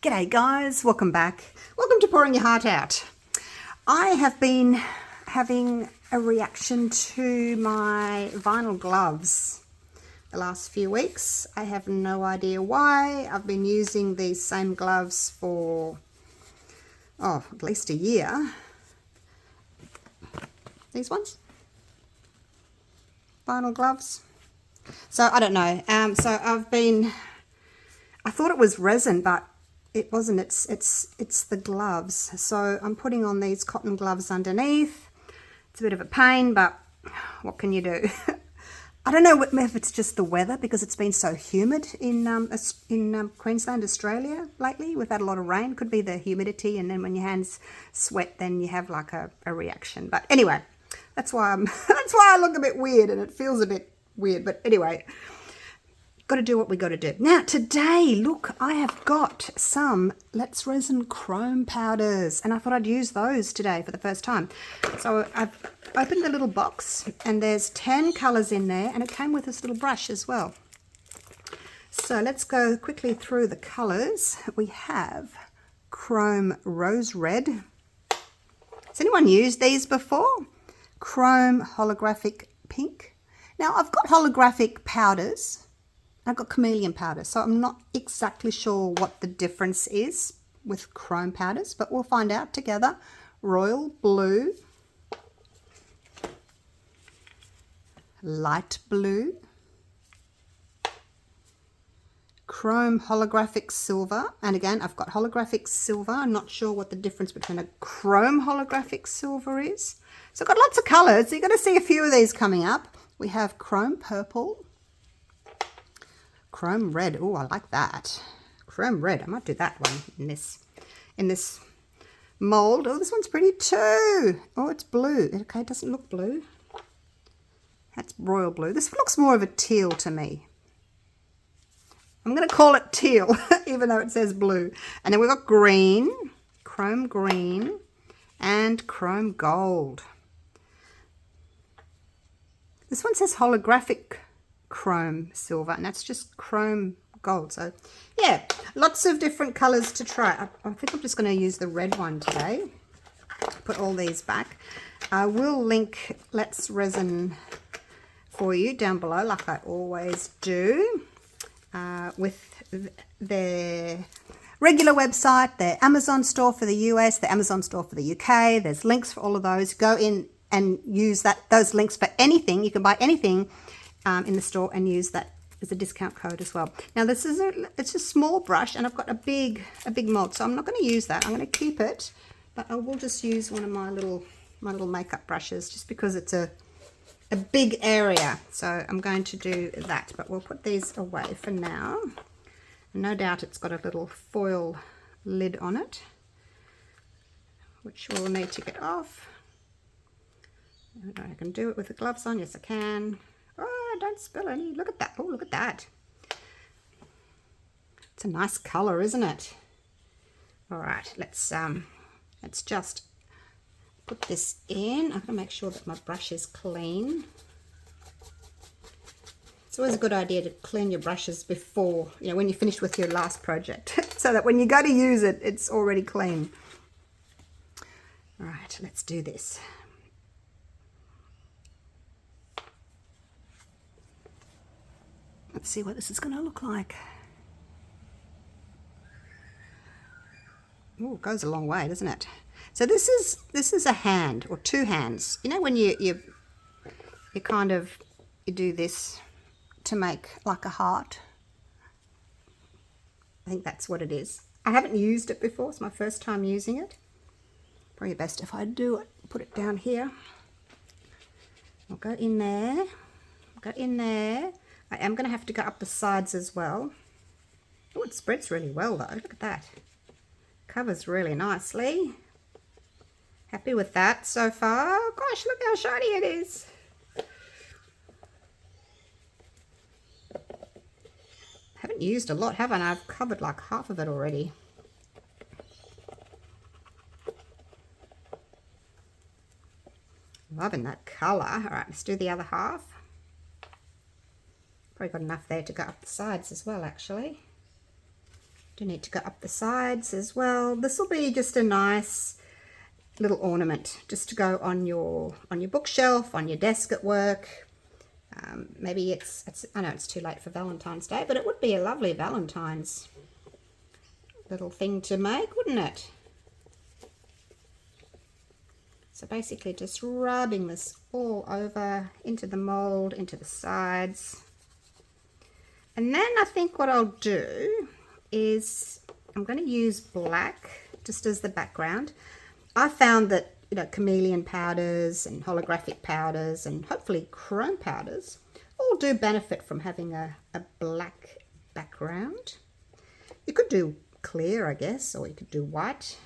G'day guys, welcome back. Welcome to Pouring Your Heart Out. I have been having a reaction to my vinyl gloves the last few weeks. I have no idea why. I've been using these same gloves for, at least a year. These ones. Vinyl gloves. So I don't know. I thought it was resin, but it wasn't. It's the gloves. So I'm putting on these cotton gloves underneath. It's a bit of a pain, but what can you do? I don't know if it's just the weather, because it's been so humid in Queensland, Australia lately. We've had a lot of rain. Could be the humidity, and then when your hands sweat, then you have like a reaction. But anyway, that's why I look a bit weird, and it feels a bit weird. But anyway, got to do what we got to do. Now today, look, I have got some Let's Resin chrome powders, and I thought I'd use those today for the first time. So I've opened the little box, and there's 10 colours in there, and it came with this little brush as well. So let's go quickly through the colours. We have chrome rose red. Has anyone used these before? Chrome holographic pink. Now I've got holographic powders. I've got chameleon powder, so I'm not exactly sure what the difference is with chrome powders, but we'll find out together. Royal blue, light blue, chrome holographic silver, and again I've got holographic silver. I'm not sure what the difference between a chrome holographic silver is. So I've got lots of colours, so you're going to see a few of these coming up. We have chrome purple, chrome red. Oh, I like that. Chrome red. I might do that one in this mold. Oh, this one's pretty too. Oh, it's blue. Okay, it doesn't look blue. That's royal blue. This looks more of a teal to me. I'm going to call it teal, even though it says blue. And then we've got green, and chrome gold. This one says holographic chrome silver, and that's just chrome gold. So yeah, lots of different colors to try. I think I'm just going to use the red one today. Put all these back. I will link Let's Resin for you down below, like I always do, with their regular website, their Amazon store for the US, the Amazon store for the UK. There's links for all of those. Go in and use those links for anything. You can buy anything in the store and use that as a discount code as well. Now this is it's a small brush, and I've got a big mold, so I'm not going to use that. I'm going to keep it, but I will just use one of my little makeup brushes, just because it's a big area. So I'm going to do that, but we'll put these away for now. No doubt it's got a little foil lid on it, which we'll need to get off. I can do it with the gloves on. Yes, I can. Oh, don't spill any. Look at that. Oh, look at that. It's a nice color, isn't it? All right, let's just put this in. I'm going to make sure that my brush is clean. It's always a good idea to clean your brushes before, when you're finished with your last project, so that when you go to use it, it's already clean. All right, let's do this. Let's see what this is going to look like. Oh, it goes a long way, doesn't it? So this is a hand, or two hands. When you do this to make like a heart. I think that's what it is. I haven't used it before. It's my first time using it. Probably best if I do it. Put it down here. I'll go in there. Go in there. I am going to have to go up the sides as well. Oh, it spreads really well though. Look at that. Covers really nicely. Happy with that so far. Gosh, look how shiny it is. Haven't used a lot, have I? I've covered like half of it already. Loving that colour. All right, let's do the other half. Probably got enough there to go up the sides as well, actually. Do need to go up the sides as well. This will be just a nice little ornament just to go on your bookshelf, on your desk at work. Maybe it's I know it's too late for Valentine's Day, but it would be a lovely Valentine's little thing to make, wouldn't it? So basically just rubbing this all over into the mold, into the sides. And then I think what I'll do is I'm going to use black just as the background. I found that, you know, chameleon powders and holographic powders and hopefully chrome powders all do benefit from having a black background. You could do clear, I guess, or you could do white.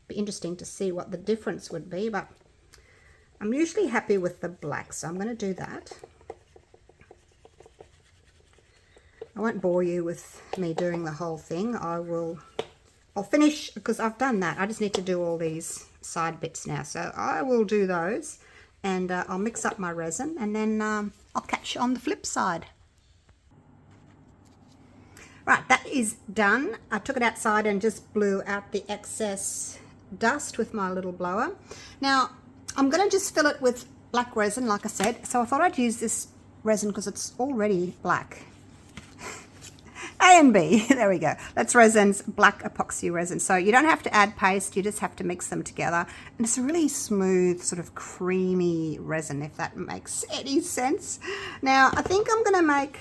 Be interesting to see what the difference would be, but I'm usually happy with the black, so I'm going to do that. I won't bore you with me doing the whole thing. I'll finish, because I've done that. I just need to do all these side bits now. So I will do those, and I'll mix up my resin, and then I'll catch you on the flip side. Right, that is done. I took it outside and just blew out the excess dust with my little blower. Now, I'm going to just fill it with black resin, like I said. So I thought I'd use this resin because it's already black. A and B, there we go. That's Resin's black epoxy resin. So you don't have to add paste, you just have to mix them together. And it's a really smooth, sort of creamy resin, if that makes any sense. Now, I think I'm going to make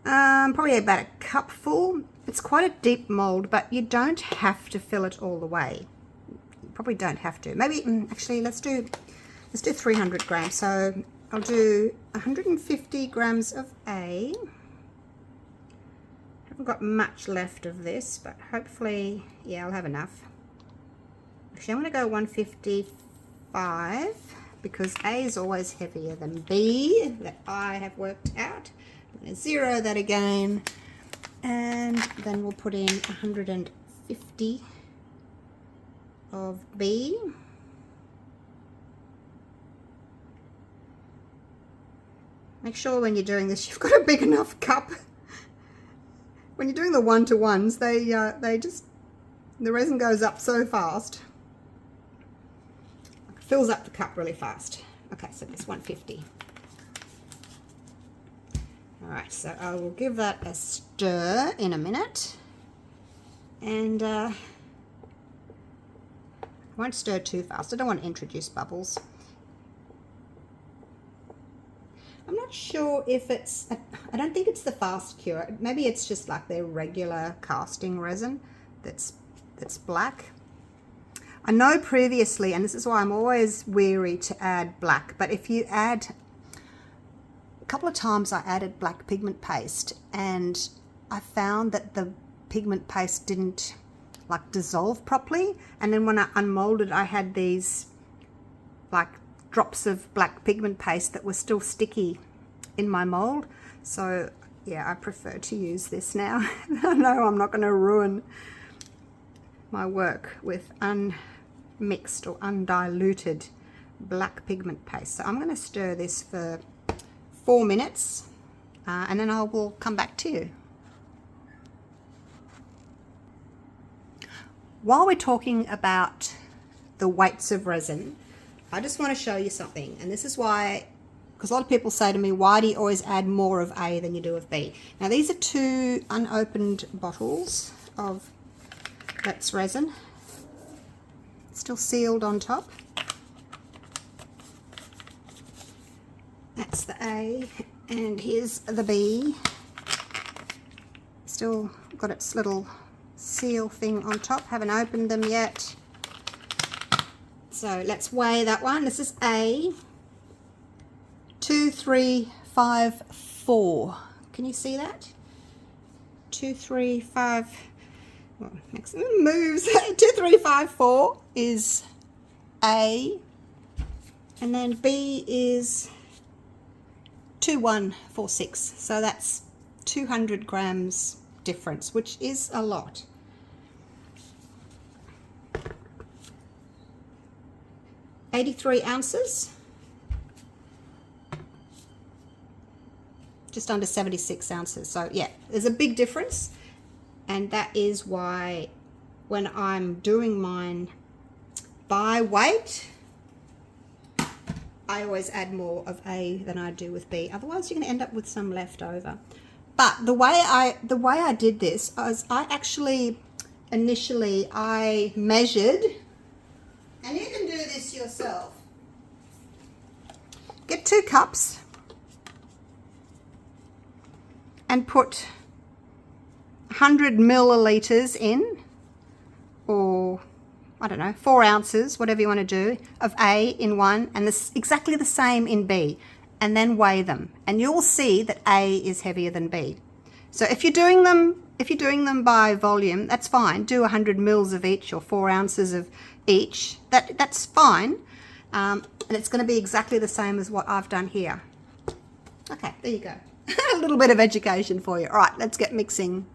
probably about a cupful. It's quite a deep mold, but you don't have to fill it all the way. You probably don't have to. Maybe, actually, let's do 300 grams. So I'll do 150 grams of A. I've got much left of this, but hopefully, yeah, I'll have enough. Actually, I'm going to go 155 because A is always heavier than B, that I have worked out. I'm going to zero that again, and then we'll put in 150 of B. Make sure when you're doing this, you've got a big enough cup. When you're doing the one-to-ones, the resin goes up so fast. It fills up the cup really fast. Okay, so that's 150. All right, so I will give that a stir in a minute. And I won't stir too fast. I don't want to introduce bubbles. I'm not sure if it's, I don't think it's the fast cure. Maybe it's just like their regular casting resin that's black. I know previously, and this is why I'm always wary to add black, but if you add, a couple of times I added black pigment paste and I found that the pigment paste didn't like dissolve properly, and then when I unmolded I had these like drops of black pigment paste that were still sticky in my mold. So yeah, I prefer to use this now. I know I'm not going to ruin my work with unmixed or undiluted black pigment paste. So I'm going to stir this for 4 minutes and then I will come back to you. While we're talking about the weights of resin, I just want to show you something, and this is why, because a lot of people say to me, why do you always add more of A than you do of B? Now these are 2 unopened bottles of that's resin, still sealed on top. That's the A, and here's the B. Still got its little seal thing on top, haven't opened them yet. So let's weigh that one. This is A, 2354. Can you see that? 235. Well, next moves. 2354 is A, and then B is 2146. So that's 200 grams difference, which is a lot. $83 ounces, just under 76 ounces. So yeah, there's a big difference. And that is why when I'm doing mine by weight, I always add more of A than I do with B. Otherwise, you're going to end up with some left over. But the way I did this was I actually initially I measured, and you can do this yourself. Get 2 cups and put 100 milliliters in, or I don't know, 4 ounces, whatever you want to do, of A in one, and this exactly the same in B, and then weigh them, and you'll see that A is heavier than B. So if you're doing them by volume, that's fine. Do 100 mils of each, or 4 ounces of each. That's fine, and it's going to be exactly the same as what I've done here. Okay, there you go. A little bit of education for you. All right, let's get mixing.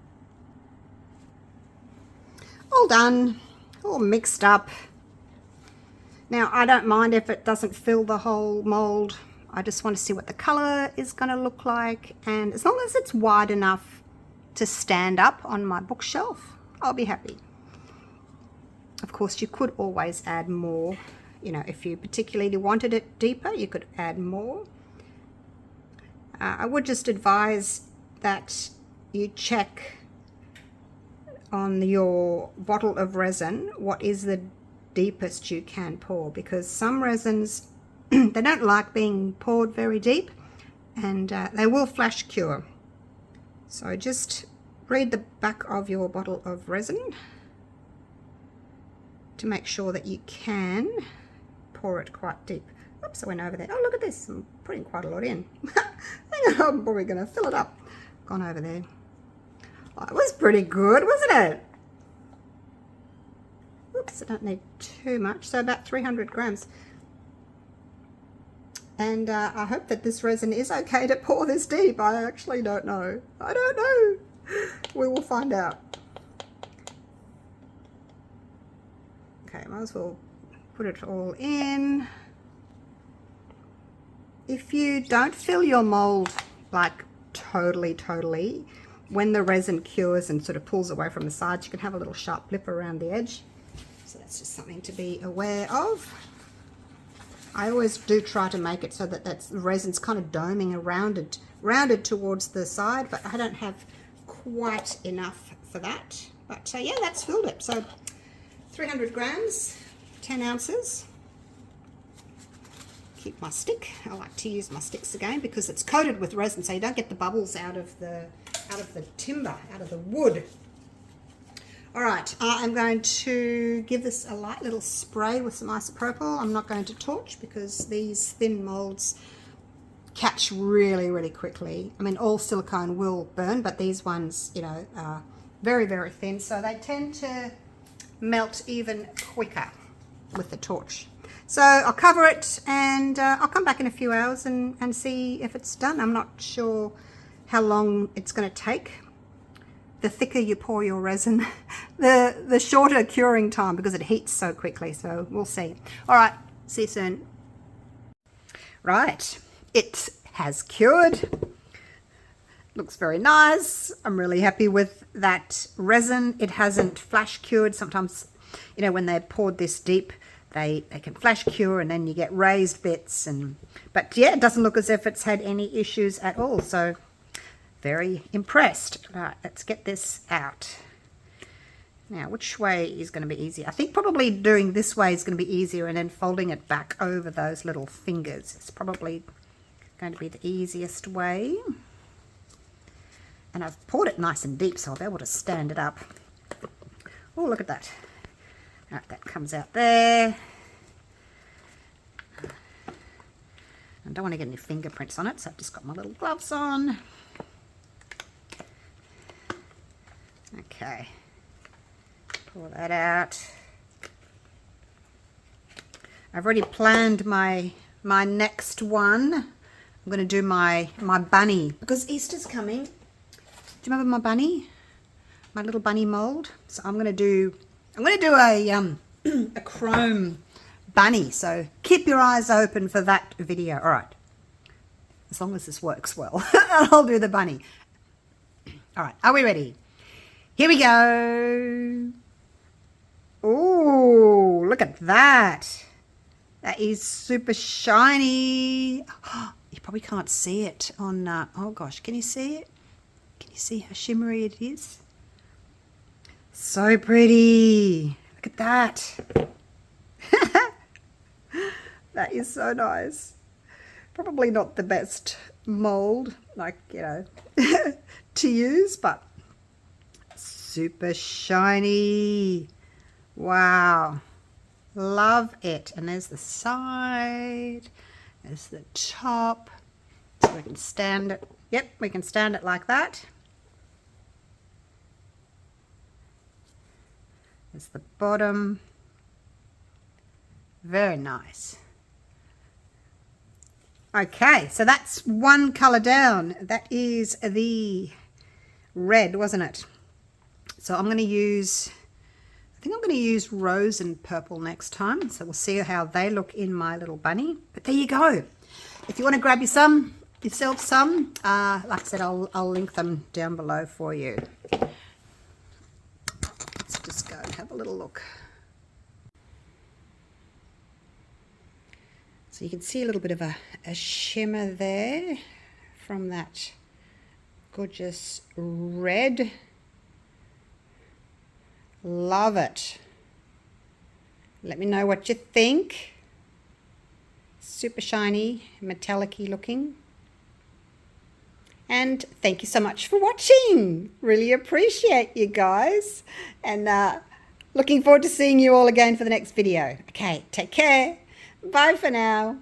All done, all mixed up. Now, I don't mind if it doesn't fill the whole mold. I just want to see what the color is going to look like, and as long as it's wide enough to stand up on my bookshelf, I'll be happy. Of course, you could always add more. You know, if you particularly wanted it deeper, you could add more. I would just advise that you check on your bottle of resin what is the deepest you can pour, because some resins they don't like being poured very deep, and they will flash cure. So just read the back of your bottle of resin to make sure that you can pour it quite deep. Oops, I went over there. Oh, look at this, I'm putting quite a lot in. Hang on, I'm probably going to fill it up. Gone over there. Oh, it was pretty good, wasn't it? Oops, I don't need too much, so about 300 grams. And I hope that this resin is okay to pour this deep. I actually don't know. I don't know. We will find out. Okay, might as well put it all in. If you don't fill your mold like totally, when the resin cures and sort of pulls away from the sides, you can have a little sharp lip around the edge. So that's just something to be aware of. I always do try to make it so that the resin's kind of doming and rounded towards the side, but I don't have quite enough for that. But yeah, that's filled it. So 300 grams, 10 ounces. Keep my stick. I like to use my sticks again because it's coated with resin, so you don't get the bubbles out of the timber, out of the wood. All right, I'm going to give this a light little spray with some isopropyl. I'm not going to torch because these thin molds catch really quickly. I mean, all silicone will burn, but these ones, you know, are very thin, so they tend to melt even quicker with the torch. So I'll cover it, and I'll come back in a few hours and see if it's done. I'm not sure how long it's going to take. The thicker you pour your resin, the shorter curing time, because it heats so quickly. So we'll see. All right, see you soon. Right, it has cured. Looks very nice. I'm really happy with that resin. It hasn't flash cured. Sometimes, you know, when they're poured this deep, they can flash cure and then you get raised bits. But yeah, it doesn't look as if it's had any issues at all. So very impressed. Right, let's get this out. Now, which way is going to be easier? I think probably doing this way is going to be easier, and then folding it back over those little fingers. It's probably going to be the easiest way. And I've poured it nice and deep, so I'll be able to stand it up. Oh, look at that. All right, that comes out there. I don't want to get any fingerprints on it, so I've just got my little gloves on. Okay, pull that out. I've already planned my next one. I'm going to do my bunny, because Easter's coming. Do you remember my bunny? My little bunny mold? So I'm going to do a chrome bunny. So keep your eyes open for that video. All right. As long as this works well, I'll do the bunny. All right. Are we ready? Here we go. Oh, look at that. That is super shiny. You probably can't see it on, oh gosh, can you see it? Can you see how shimmery it is? So pretty. Look at that. That is so nice. Probably not the best mold, like, you know, to use, but super shiny. Wow. Love it. And there's the side. There's the top. So we can stand it. Yep, we can stand it like that. There's the bottom. Very nice. Okay, so that's one colour down. That is the red, wasn't it? So I'm going to use, I think I'm going to use rose and purple next time. So we'll see how they look in my little bunny. But there you go. If you want to grab yourself some, like I said, I'll link them down below for you. Let's just go and have a little look. So you can see a little bit of a shimmer there from that gorgeous red. Love it. Let me know what you think. Super shiny, metallic-y looking. And thank you so much for watching. Really appreciate you guys. And looking forward to seeing you all again for the next video. Okay, take care. Bye for now.